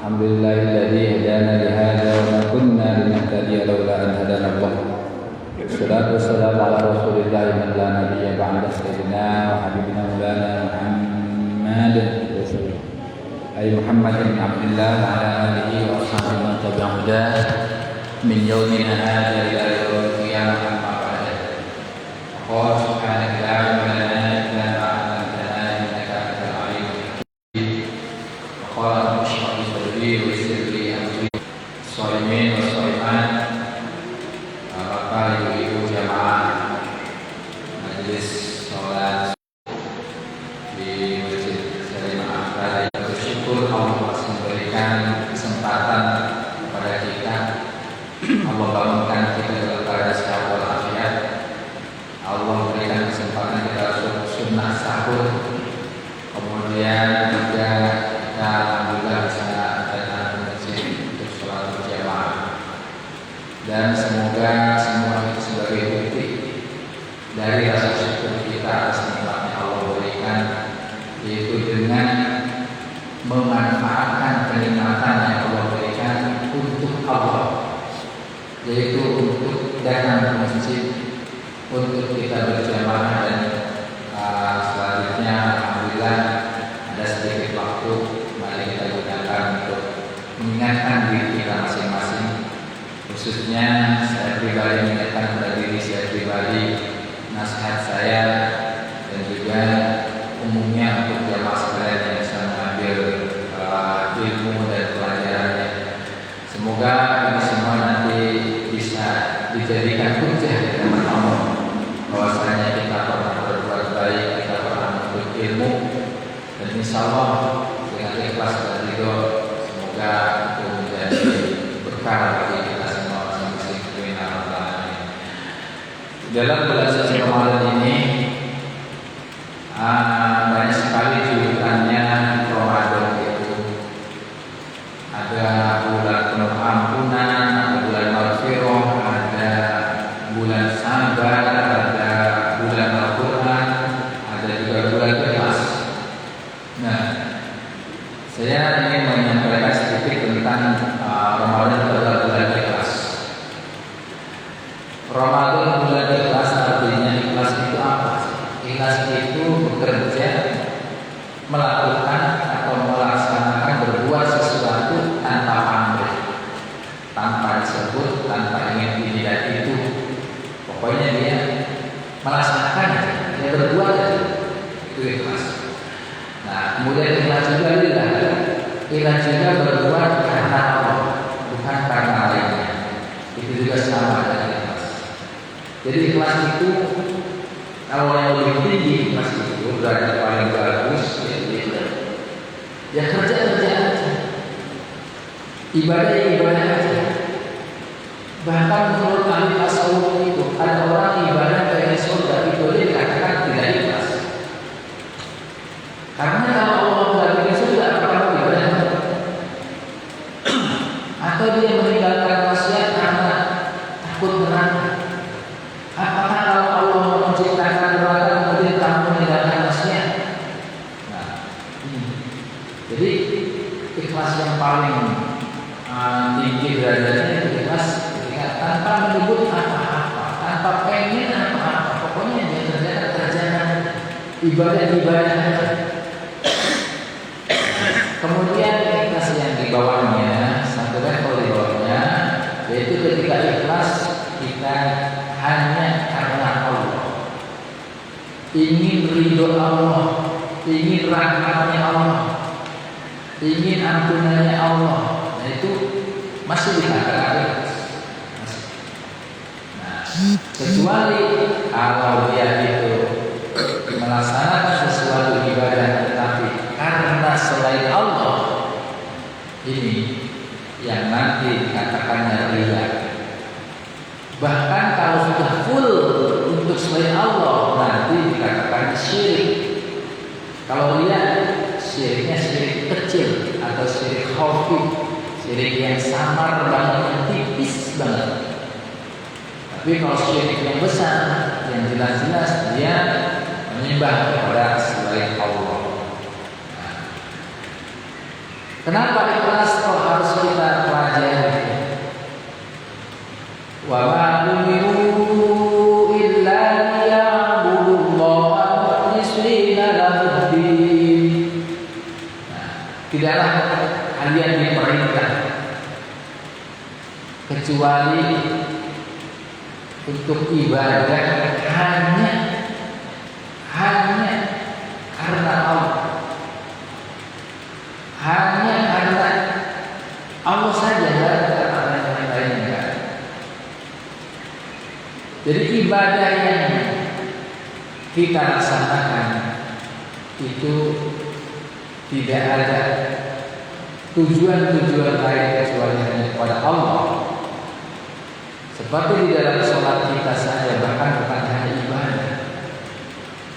Alhamdulillahilladzi hadana li hadza wa ma kunna linahtadiya laula an hadana Allah. Wassalatu wassalamu ala Rasulillah man la nabiyya ba'da sayyidina wa habibina maulana Muhammad ay Muhammad bin Abdullah wa ala alihi wa ashabihi man tabi'ahu huda min yaumina hadza ila yaumil qiyamah amma ba'd. Qul subhanaka la ilma lana illa ma 'allamtana innaka antal alimul hakim. Qala musyrih sadri wa yassir li amri. Shaimin wa shaimat. Bapak Ibu jamaah majelis salat di Masjid Salimah Ampera, bersyukur Allah masih memberikan kesempatan kepada kita. Allah bangunkan kita dalam keadaan sehat walafiat. Allah memberikan kesempatan kita untuk sunnah sahur. Kemudian juga kita alhamdulillah bisa datang ke masjid untuk sholat berjamaah. Dan semoga semua itu sebagai bukti dari rasa syukur kita atas nikmat yang Allah berikan, yaitu dengan memanfaatkan kenikmatan yang Allah berikan untuk Allah, yaitu untuk datang ke masjid, untuk kita berjamaah. Dan selanjutnya alhamdulillah ada sedikit waktu, mari kita gunakan untuk mengingatkan diri kita masing-masing. Khususnya saya pribadi mengingatkan pada diri saya pribadi, nasihat saya dan juga umumnya untuk jamaah sekalian yang bisa mengambil ilmu dan pelajarannya. Semoga ini semua nanti bisa dijadikan hujah di hadapan Allah, bahwasanya kita pernah berbuat baik, kita pernah menuntut ilmu, dan insya Allah dengan ikhlas dan ridho semoga itu menjadi berkah bagi kita semua. Dalam bulan suci Ramadan ini banyak sekali julukannya Ramadan itu. Ada bulan penuh ampunan, ada bulan maghfirah, ada bulan sabar, ada bulan Al-Quran, ada juga bulan ikhlas. Nah, saya ingin menyampaikan sedikit tentang Ramadan adalah bulan ikhlas. Ramadan bulan ikhlas, artinya ikhlas itu apa? Ikhlas itu bekerja, melakukan atau melaksanakan, berbuat sesuatu tanpa pamrih, tanpa disebut, tanpa ingin ini dan itu. Pokoknya dia melaksanakan, dia berbuat, itu ikhlas. Nah, kemudian ikhlas juga lillah. Ikhlas juga berbuat karena Allah, bukan karena lainnya. Itu juga sama dengan ikhlas. Jadi ikhlas itu kalau yang lebih tinggi, ikhlas itu berada paling bagus, ya kerja aja, ibadah aja. Bahkan menurut ahli tasawuf itu ada orang ibadah kayak surga itu dia dikatakan tidak ikhlas. Karena kalau Allah tidak ingin surga, apakah ibadah? Atau dia meninggalkan maksiat karena takut neraka? Apakah kalau Allah menciptakan neraka kemudian kamu meninggalkan maksiat? Nah, jadi ikhlas yang paling tinggi derajatnya itu ikhlas ketika tanpa menyebut apa-apa, tanpa pengen apa-apa, pokoknya yang kerjakan ibadah aja. Kemudian ikhlas yang di bawahnya, satu level di bawahnya, yaitu ketika ikhlas kita hanya karena Allah, ingin ridho Allah, ingin rahmatnya Allah, ingin ampunannya Allah. Nah itu masih dikatakan ikhlas. Nah, kecuali kalau dia itu melaksanakan sesuatu ibadah tetapi karena selain Allah, ini yang nanti dikatakannya riya. Bahkan kalau sudah full untuk selain Allah, nanti dikatakan syirik. Kalau lihat syiriknya syirik kecil atau syirik khafi, syirik yang samar banget, yang tipis banget. Tapi kalau syirik yang besar, yang jelas-jelas dia menyembah kepada selain Allah. Kenapa ikhlas kok tidaklah kalian diperintah kecuali untuk ibadah hanya karena Allah, hanya karena Allah saja, karena yang lainnya. Jadi ibadah yang kita laksanakan itu tidak ada tujuan-tujuan lain kecuali hanya kepada Allah. Seperti di dalam sholat kita saja, bahkan bukan hanya ibadah.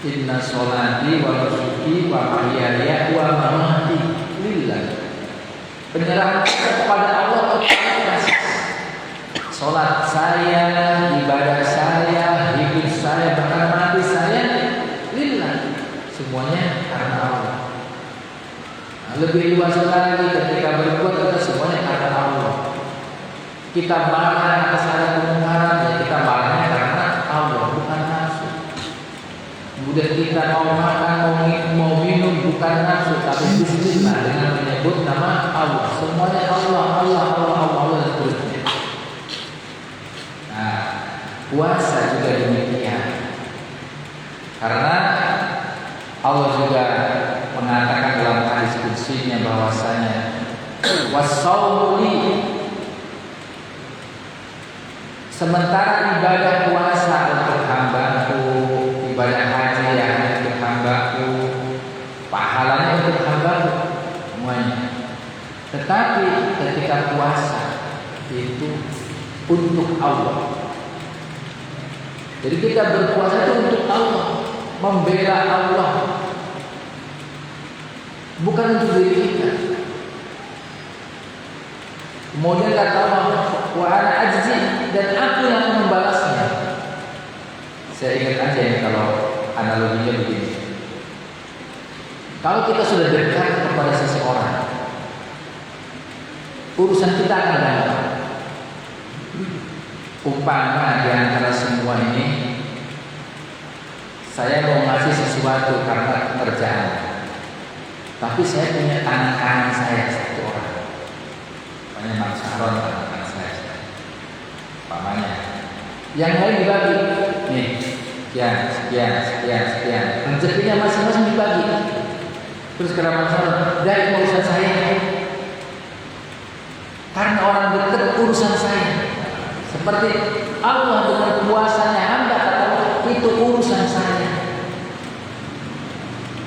Inna sholati wa nusuki wa mahyaya wa mamati lillah. Penyerahan kepada Allah total. Sholat saya, ibadah saya, hidup saya, bahkan mati saya lillah. Semuanya karena Allah. Lebih luas lagi ketika berbuat kita semuanya karena Allah. Kita marah atas ada kemungkaran, ya kita marahnya karena Allah, bukan nafsu. Kemudian kita mau makan, mau minum bukan nafsu, tapi bismillah dengan menyebut nama Allah. Semuanya Allah dan seterusnya. Nah, puasa juga demikian. Karena Allah juga mengatakan dalam hadis qudsinya bahwasanya was-shaumu li, sementara ibadah puasa untuk hambaku, ibadah haji yang untuk hambaku, pahalanya untuk hambaku semuanya. Tetapi ketika puasa itu untuk Allah. Jadi kita berpuasa itu untuk Allah, membela Allah, bukan untuk diri kita. Kemudian kata Allah, wa ana ajzi, dan aku yang membalasnya. Saya ingat aja ya kalau analoginya begini. Kalau kita sudah dekat kepada seseorang, urusan kita akan gampang. Umpama di antara semua ini, saya mau ngasih sesuatu karena pekerjaan, tapi saya punya tangan kanan saya satu orang. Namanya Mas Saron, tangan kanan saya. Umpamanya, yang lain dibagi. Nih, sekian. Rezekinya masing-masing dibagi. Terus kata Mas Saron, dari urusan saya. Karena orang dekat urusan saya. Seperti Allah dengan kuasanya hamba, kata Allah, itu urusan saya.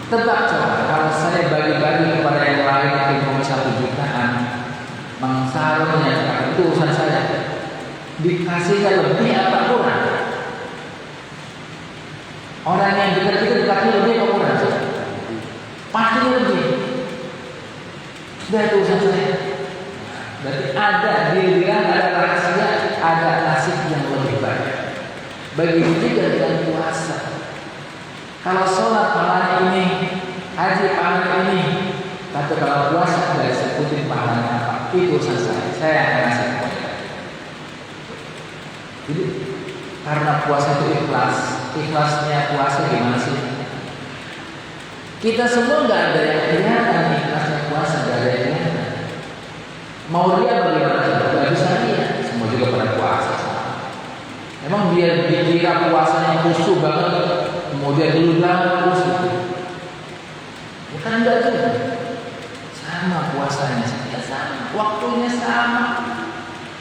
Tebak coba, kalau saya bagi-bagi kepada yang lain itu mau 1 jutaan, mangsalnya itu urusan saya. Dikasihkan lebih apa kurang? Orang yang dekat-dekat dikasih lebih apa kurang? Pasti lebih. Dari urusan saya. Berarti ada dirian, ada rahasia, ada nasib yang lebih baik. Begitu juga dengan puasa. Kalau sholat pahalanya ini, haji pahalanya ini, tapi kalau puasa tidak sebutin pahalanya apa, itu urusan saya akan ngasih kepada. Jadi karena puasa itu ikhlas, ikhlasnya puasa gimana sih? Kita semua nggak ada yang kelihatan ikhlasnya puasa, nggak ada yang kelihatan. Mau lihat bagaimana coba? Gak bisa lihat. Semua juga pada puasa. Emang biar dikira puasanya khusyuk banget, kemudian dulu terus itu. Bukan enggak juga. Sama puasanya, kita sama. Waktunya sama.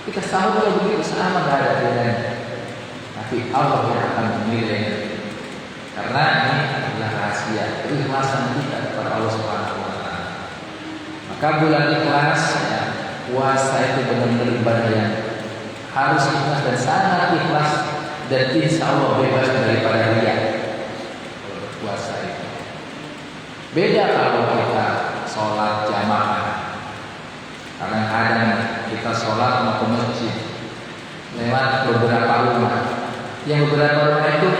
Kita sahur kalau begitu sama, gak ada bedanya. Tapi Allah yang akan menilai. Karena ini adalah rahasia keikhlasan kita kepada Allah Subhanahu wa Ta'ala. Maka bulan ikhlas ya, puasa itu benar-benar ibadah yang harus ikhlas dan sangat ikhlas, dan insya Allah bebas daripada riya. Puasa itu beda kalau kita sholat jamaah. Kadang-kadang kita sholat mau ke masjid lewat beberapa rumah. Yang beberapa rumah itu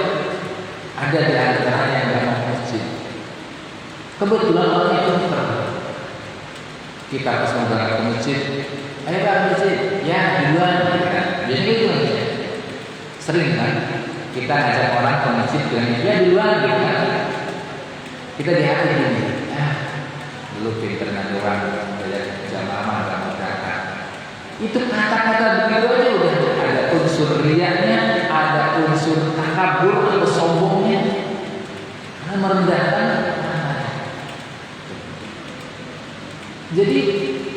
ada di antara yang nggak mau masjid. Kebetulan orang itu kita pas mau berangkat ke masjid, ayo Pak masjid, ya duluan, biasanya gitu aja. Sering kan kita ngajak orang ke masjid bilangnya ya duluan gitu kan. Kita di hati ini, lu pinter ngatur orang belajar jamaah dan berangkat. Itu kata-kata begitu aja udah ada unsur riaknya, ada unsur takabur atau sombongnya, karena merendahkan. Jadi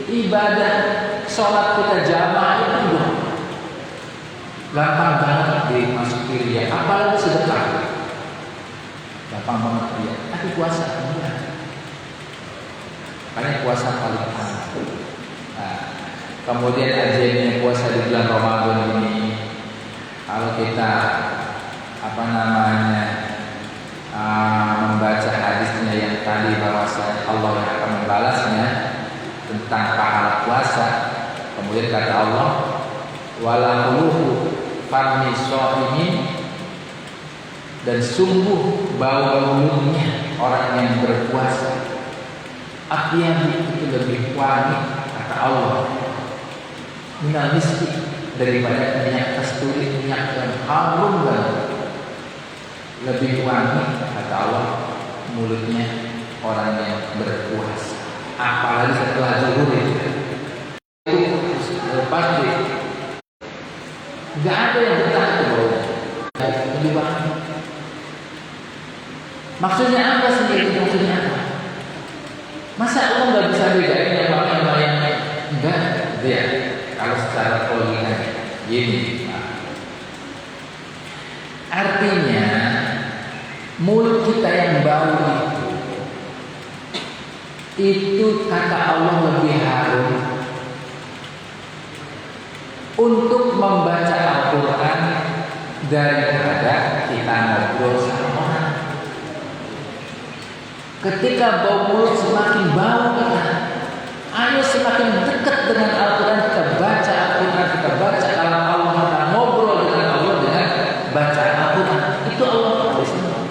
ibadah sholat kita jamaah itu udah gampang banget dimasuki riak, apalagi sedekah. Gampang banget riak. Tapi puasa enggak. Karena puasa paling aman. Nah, kemudian ajaibnya puasa di bulan Ramadan ini, kalau kita membaca hadisnya yang tadi bahwa Allah yang akan membalasnya tentang pahala puasa. Kemudian kata Allah, walahu fami shaimin, dan sungguh bau mulutnya orang yang berpuasa apian itu lebih wangi, kata Allah, minal miski, daripada minyak kasturi, minyak yang harum banget, lebih wangi, kata Allah, mulutnya orang yang berpuasa. Apalagi setelah zuhur itu pasti nggak ada yang betah itu baunya, lebih wangi. Maksudnya apa sih itu? Maksudnya apa? Masa Allah nggak bisa bedain yang wangi sama yang enggak? Dia kalau secara logika gini, artinya mulut kita yang bau itu kata Allah lebih harum untuk membaca Al-Quran daripada kita ngobrol sama orang. Ketika bau mulut semakin bau kita, ayo semakin dekat dengan Al-Quran, kita baca Al-Quran, kita baca kalam Allah, kita ngobrol dengan Allah dengan baca Al-Quran. Itu Allah bersama.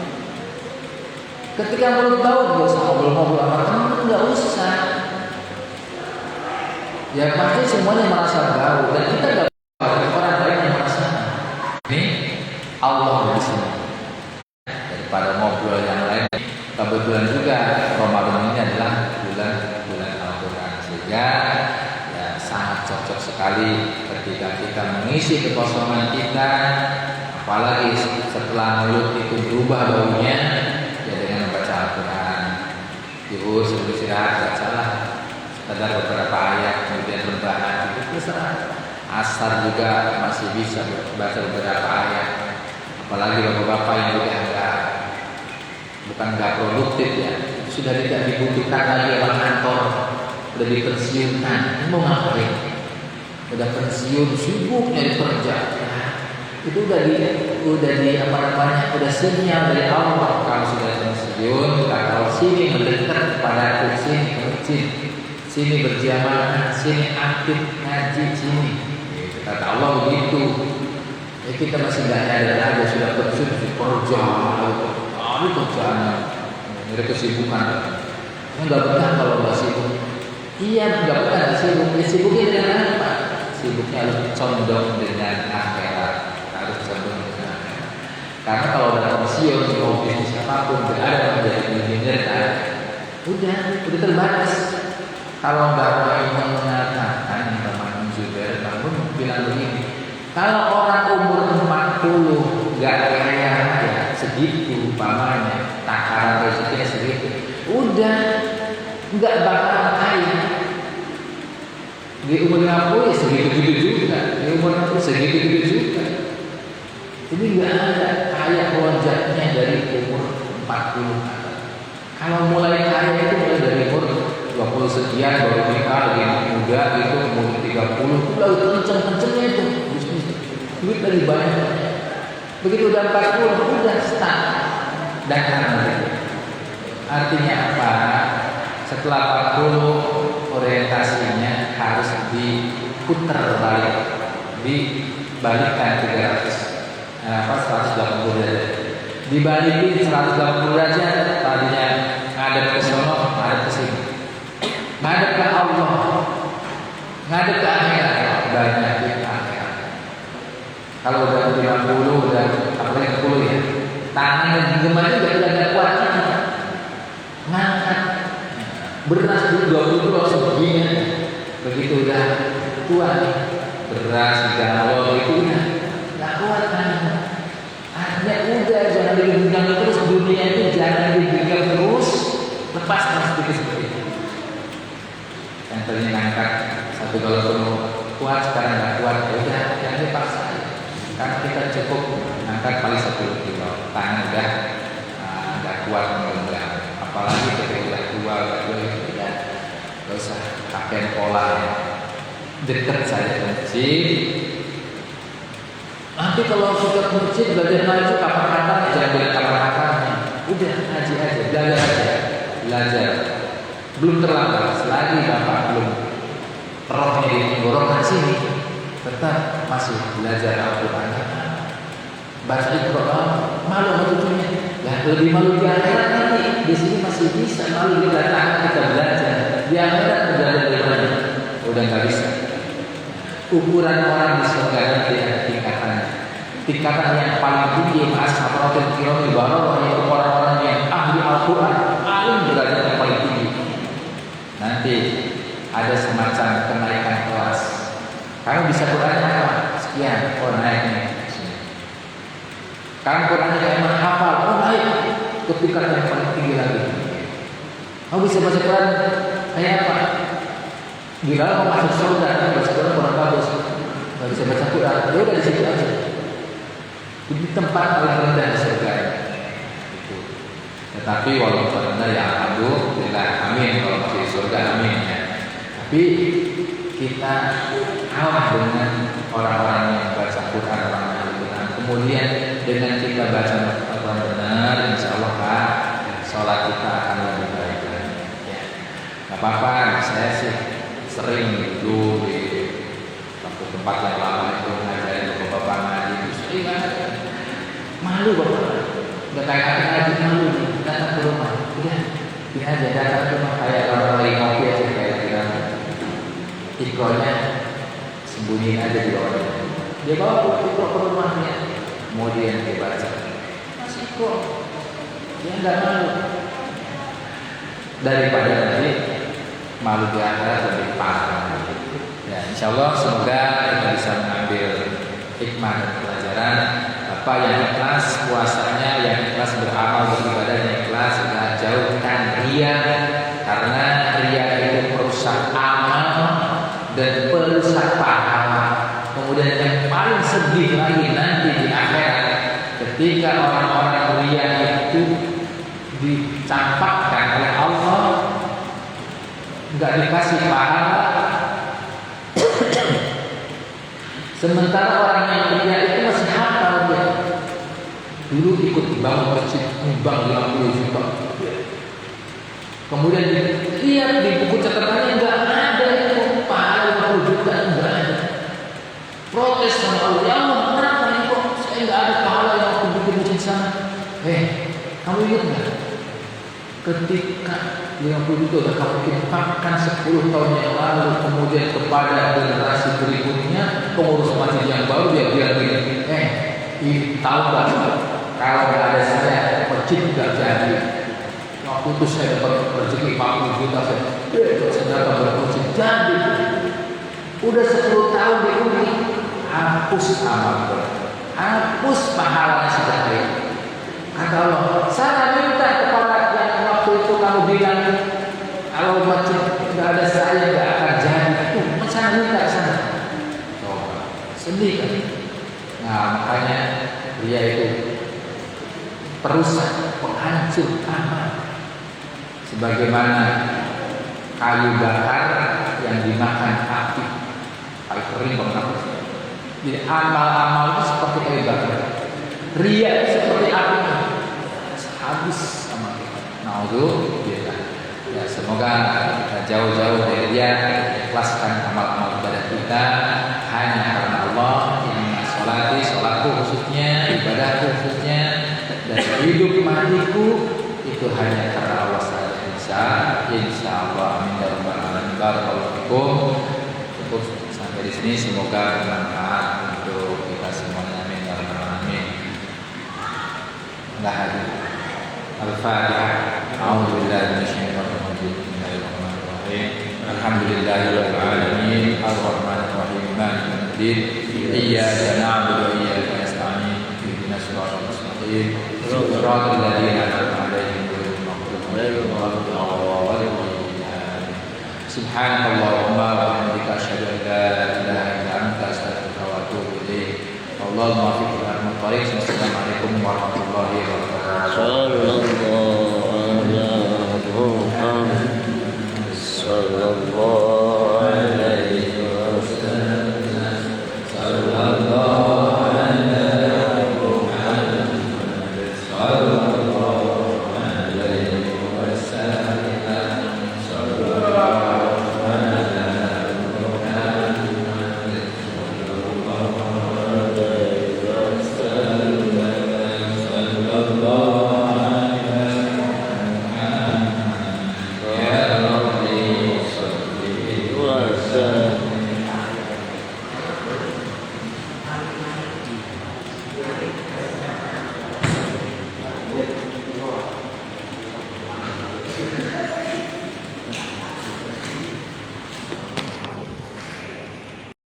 Ketika mulut bau, gak usah ngobrol-ngobrol sama teman, gak usah. Ya pasti semuanya merasa bau, dan kita gak orang lain yang merasa. Ini Allah di sini. Daripada ngobrol yang lain. Kebetulan juga Ramadan ini adalah bulan Al-Quran, sehingga ya sangat cocok sekali ketika kita mengisi kekosongan kita, apalagi setelah mulut itu berubah baunya, ya dengan membaca Al-Quran. Ibu sebelum istirahat bacalah sekedar beberapa ayat, kemudian rebahan itu terserah. Asar juga masih bisa baca beberapa ayat, apalagi bapak-bapak yang bukan nggak produktif ya, sudah tidak dibutuhkan lagi orang kantor, udah dipensiunkan, mau ngapain? Udah pensiun, sibuk nyari kerja, itu udah sinyal dari Allah. Kalau sudah pensiun, kalau sini mendekat kepada aku, sini ke masjid, sini berjamaah, sini aktif ngaji, sini. Kata Allah begitu. Ya kita masih nggak ada aja, sudah pensiun, kerja. Ini kerjaan, ini kesibukan. Enggak betah kalau nggak sibuk. Iya, nggak betah nggak sibuk. Ya sibuknya dengan apa? Sibuknya harus condong dengan akhirat, harus condong dengan akhirat. Karena kalau udah pensiun, mau bisnis apapun, tidak ada yang menjadi miliuner kan? Udah terbatas. Kalau nggak mau mengatakan, teman Zubair, namun bilang begini, kalau orang umur 40 nggak kaya ya segitu umpamanya, takaran rezekinya segitu, udah nggak bakal kaya. Di umur 50 ya segitu-gitu juga, di umur 60 segitu-gitu juga. Ini nggak ada kaya lonjaknya dari umur 40. Kalau mulai kaya itu mulai dari umur 20 sekian, baru nikah lagi muda itu, umur 30 itu lalu kenceng-kencengnya itu bisnis, duit lagi banyak. Begitu udah 40 udah stuck dan artinya apa? Setelah 40 orientasinya harus diputar balik, dibalikkan 180 derajat, dibalikin 180 derajat. Tadinya ngadep ke sono, ngadep ke sini, ngadep ke Allah, ngadep ke akhirat, banyak di akhirat. Kalau udah 50, udah apalagi 60 ya, tangan gimana juga udah gak kuat kan, ngangkat beras 2 20 langsung begini. Begitu udah tua nih, beras, galau itu udah nggak kuat kan. Artinya udah jangan digenggam terus, dunia itu jangan digenggam terus, lepas sedikit seperti itu. Yang tadinya ngangkat satu kalau penuh kuat, sekarang nggak kuat, ya udah jangan dipaksa. Karena kita cukup ngangkat paling 10 kilo, tangan udah nggak kuat menggenggam. Apalagi ketika udah tua, itu ya nggak usah pakai pola ya. Dekat saja masjid. Nanti kalau sudah masjid belajar ngaji kapan-kapan, jangan bilang kapan-kapan. Udah ngaji aja, belajar aja, belajar. Belum terlambat, selagi bapak belum rohnya di tenggorokan sini, tetap masih belajar Al-Quran. Baca Al-Quran, malu sama cucunya. Ya lebih malu di akhirat nanti. Di sini masih bisa malu di akhirat kita belajar. Di akhirat belajar dari mana? Udah nggak bisa. Ukuran orang di surga nanti ada tingkatannya. Tingkatan yang paling tinggi ashabatul kiram barokah yaitu orang-orang yang ahli Al-Quran, paling derajat yang paling tinggi. Nanti ada semacam kenaikan kelas. Kamu bisa Quran apa? Sekian, oh naik nih. Kamu Quran yang menghafal, oh naik ke tingkatan yang paling tinggi lagi. Kamu bisa baca Quran kayak apa? Bila mau masuk surga, baca Quran kurang bagus, nggak bisa baca Quran, ya udah di situ aja. Di tempat paling rendah di surga. Itu. Tetapi walaupun rendah ya alhamdulillah, amin. Kalau masih di surga, amin ya. Tapi kita kalah dengan orang-orang yang baca Quran, orang yang Quran. Kemudian dengan kita baca Quran benar, insya Allah Pak, sholat kita akan lebih baik lagi. Ya. Gak apa-apa, saya sih sering dulu di waktu tempat yang lama itu ngajarin bapak ngaji itu sering banget. Malu bapak, nggak kayak ngaji malu nih, datang ke rumah, udah ini aja datang ke rumah kayak orang lagi ngopi aja kayak bilang ikronya sembunyiin aja di bawahnya. Dia bawa ikro ke rumahnya, kemudian dia baca masih ikro, dia nggak malu daripada nanti malu di akhirat lebih parah. Ya, insya Allah semoga kita bisa mengambil hikmah dan pelajaran. Apa yang ikhlas puasanya, yang ikhlas beramal beribadah, yang ikhlas sudah jauhkan ria, karena ria itu merusak amal dan merusak pahala. Kemudian yang paling sedih lagi nanti di akhirat, ketika orang-orang ria itu dicampakkan oleh Allah, nggak dikasih pahala. Sementara orang yang ria itu masih hafal dia. Dulu ikut bangun masjid, nyumbang 50 juta. Kemudian lihat di buku catatannya nggak ada itu pahala 50 juta, nggak ada. Protes sama Allah, ya Allah kenapa ini kok saya nggak ada pahala yang aku bikin masjid sana? Kamu ingat nggak? Ketika 50 juta sudah kamu infakkan 10 tahun yang lalu, kemudian kepada generasi berikutnya pengurus masjid yang baru dia bilang gini, ini tahu nggak? Kalau nggak ada saya masjid nggak jadi. Waktu itu saya dapat rezeki 40 juta, saya datang bermasjid jadi. Udah 10 tahun diundi, hapus amal, hapus pahalanya sudah ada. Kata Allah, saya minta kepada yang waktu itu kamu bilang kalau masjid nggak ada saya nggak akan jadi. Saya minta sana. Coba sedih kan? Nah makanya dia itu perusak, penghancur amal. Sebagaimana kayu bakar yang dimakan api, kayu kering banget. Jadi amal-amal itu seperti kayu bakar. Ria seperti api, habis sama kita. Naudzubillah. Ya semoga kita jauh-jauh dari dia, ikhlaskan amal-amal ibadah kita hanya karena Allah. Yang sholatku khususnya, ibadahku khususnya, dan hidup matiku itu hanya karena Allah saja. Insya Allah, amin ya rabbal alamin. Barakallahu fikum. Cukup sampai di sini, semoga bermanfaat untuk kita semuanya. Amin ya rabbal alamin. Al-Fatihah. A'udzubillahi minasyaitonir rajim. Bismillahirrahmanirrahim. Alhamdulillahirabbil alamin, arrahmanir rahim, maliki yaumiddin, iyyaka na'budu wa iyyaka nasta'in, ihdinas siratal mustaqim, siratal ladzina an'amta 'alaihim ghairil maghdubi 'alaihim waladdallin. Subhanakallahumma wa bihamdika asyhadu an la ilaha illa anta astaghfiruka wa atubu ilaik. Allahumma waffiqna min thariq. Assalamualaikum warahmatullahi wabarakatuh. Sallallahu alaihi wasallam.